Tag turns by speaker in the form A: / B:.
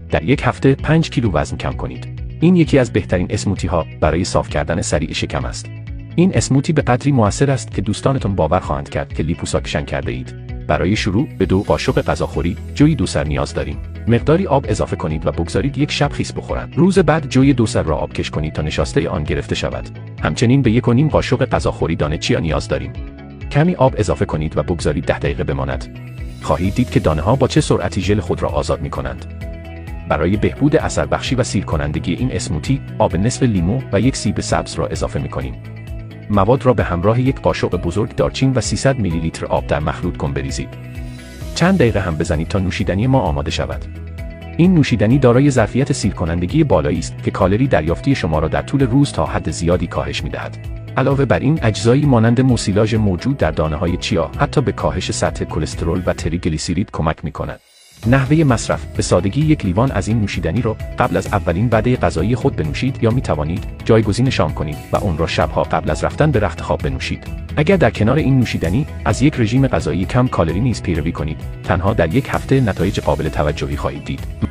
A: در یک هفته 5 کیلو وزن کم کنید. این یکی از بهترین اسموتی ها برای صاف کردن سریع شکم است. این اسموتی به قدری موثر است که دوستانتون باور خواهند کرد که لیپوساکشن کرده اید. برای شروع به 2 قاشق غذاخوری جوی 2 سر نیاز داریم. مقداری آب اضافه کنید و بگذارید یک شب خیس بخورند. روز بعد جوی 2 سر را آبکش کنید تا نشاسته آن گرفته شود. همچنین به 1.5 قاشق غذاخوری دانه چیا نیاز داریم. کمی آب اضافه کنید و بگذارید 10 دقیقه بماند. خواهید دید که دانه ها با چه سرعتی ژل خود را آزاد می کنند. برای بهبود اثر بخشی و سیر کنندگی این اسموتی، آب نصف لیمو و 1 سیب سبز را اضافه می کنیم. مواد را به همراه 1 قاشق بزرگ دارچین و 300 میلی لیتر آب در مخلوط کن بریزید. چند دقیقه هم بزنید تا نوشیدنی ما آماده شود. این نوشیدنی دارای ظرفیت سیر کنندگی بالایی است که کالری دریافتی شما را در طول روز تا حد زیادی کاهش می دهد. علاوه بر این، اجزایی مانند موسیلاژ موجود در دانه‌های چیا حتی به کاهش سطح کلسترول و تریگلیسیرید کمک می کند. نحوه مصرف: به سادگی 1 لیوان از این نوشیدنی را قبل از اولین وعده غذایی خود بنوشید یا می توانید جایگزین شام کنید و اون را شبها قبل از رفتن به رخت خواب بنوشید. اگر در کنار این نوشیدنی از یک رژیم غذایی کم کالری نیز پیروی کنید، تنها در یک هفته نتایج قابل توجهی خواهید دید.